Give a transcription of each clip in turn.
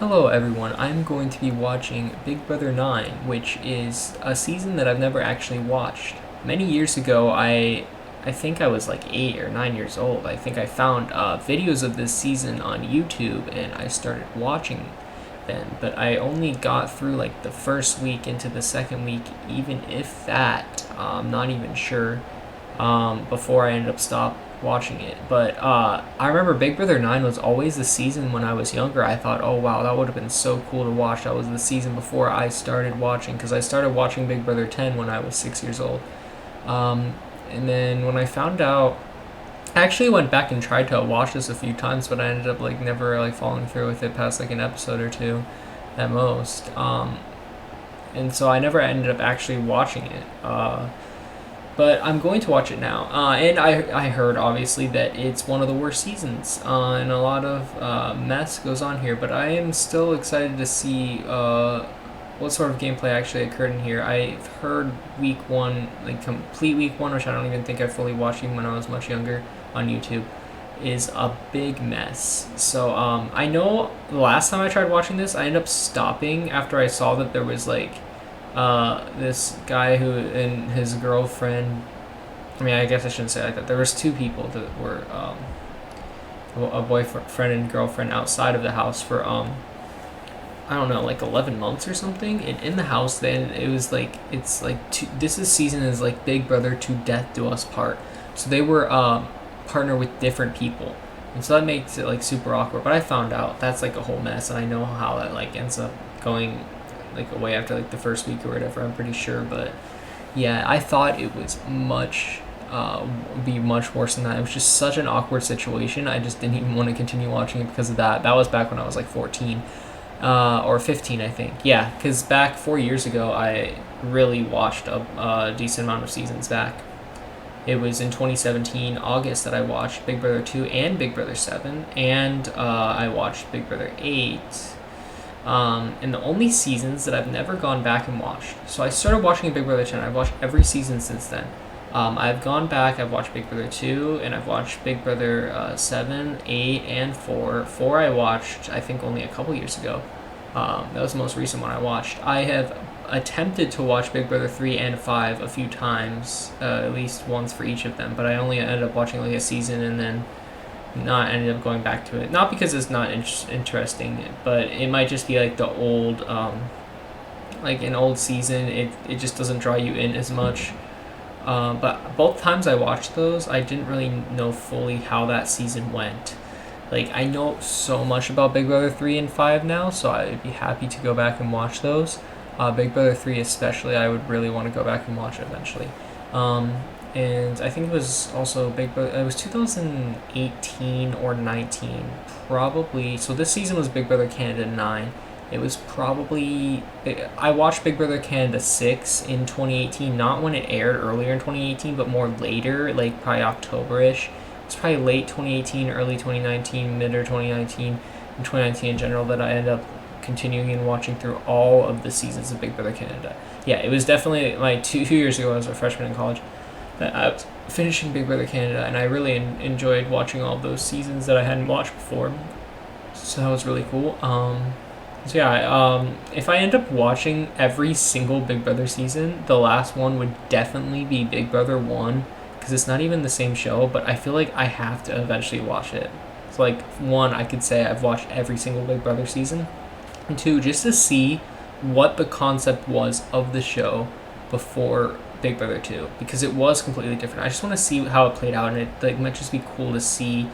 Hello everyone, I'm going to be watching Big Brother 9, which is a season that I've never actually watched. Many years ago, I think I was like 8 or 9 years old. I think I found videos of this season on YouTube and I started watching then, but I only got through like the first week into the second week, even if that. I'm not even sure before I ended up stop watching it. But I remember Big Brother 9 was always the season when I was younger. I thought, oh wow, that would have been so cool to watch. That was the season before I started watching, because I started watching Big Brother 10 when I was 6 years old. And then when I found out, I actually went back and tried to watch this a few times, but I ended up like never like following through with it past like an episode or two at most. And so I never ended up actually watching it. But I'm going to watch it now. And I heard, obviously, that it's one of the worst seasons, and a lot of mess goes on here. But I am still excited to see what sort of gameplay actually occurred in here. I've heard week one, like complete week one, which I don't even think I fully watched even when I was much younger on YouTube, is a big mess. So I know the last time I tried watching this, I ended up stopping after I saw that there was like this guy who and his girlfriend. I mean, I guess I shouldn't say it like that. There was two people that were a boyfriend and girlfriend outside of the house for I don't know, like 11 months or something. And in the house, then it was like it's like this is season is like Big Brother to Death Do Us Part. So they were partnered with different people, and so that makes it like super awkward. But I found out that's like a whole mess, and I know how that like ends up going like away after like the first week or whatever, I'm pretty sure. But yeah, I thought it was be much worse than that. It was just such an awkward situation. I just didn't even want to continue watching it because of that. That was back when I was like 14 or 15, I think. Yeah, because back 4 years ago, I really watched a decent amount of seasons back. It was in 2017 August that I watched Big Brother 2 and Big Brother 7, and I watched Big Brother 8. And the only seasons that I've never gone back and watched. So I started watching Big Brother 10. I've watched every season since then. I've gone back. I've watched Big Brother 2, and I've watched Big Brother 7, 8, and 4. 4 I watched, I think, only a couple years ago. That was the most recent one I watched. I have attempted to watch Big Brother 3 and 5 a few times, at least once for each of them, but I only ended up watching like a season and then not ended up going back to it. Not because it's not interesting, but it might just be like the old, like an old season. It just doesn't draw you in as much. But both times I watched those, I didn't really know fully how that season went. Like, I know so much about Big Brother 3 and 5 now, so I'd be happy to go back and watch those. Big Brother 3 especially, I would really want to go back and watch it eventually. And I think it was also Big Brother, it was 2018 or 19, probably. So this season was Big Brother Canada 9. It was probably, I watched Big Brother Canada 6 in 2018, not when it aired earlier in 2018, but more later, like probably October-ish. It's probably late 2018, early 2019, mid or 2019, and 2019 in general that I ended up continuing and watching through all of the seasons of Big Brother Canada. Yeah, it was definitely like 2 years ago. I was a freshman in college that I was finishing Big Brother Canada, and I really enjoyed watching all of those seasons that I hadn't watched before. So that was really cool. So yeah, if I end up watching every single Big Brother season, the last one would definitely be Big Brother 1, because it's not even the same show, but I feel like I have to eventually watch it. So like, 1, I could say I've watched every single Big Brother season, and 2, just to see what the concept was of the show before Big Brother 2, because it was completely different. I just want to see how it played out, and it like might just be cool to see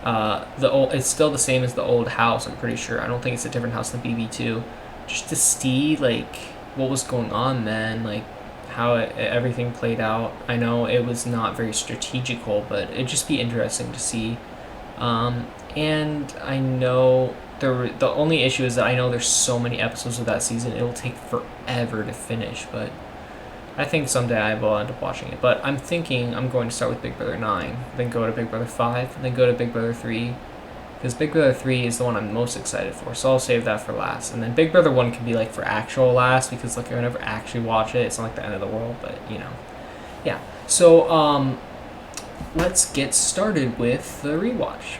it's still the same as the old house, I'm pretty sure. I don't think it's a different house than BB2. Just to see like what was going on then, like how everything played out. I know it was not very strategical, but it'd just be interesting to see. And I know the only issue is that I know there's so many episodes of that season, it'll take forever to finish, but I think someday I will end up watching it. But I'm thinking I'm going to start with Big Brother 9, then go to Big Brother 5, then go to Big Brother 3, because Big Brother 3 is the one I'm most excited for, so I'll save that for last. And then Big Brother 1 can be like for actual last, because like I never actually watch it. It's not like the end of the world, but you know. Yeah. So let's get started with the rewatch.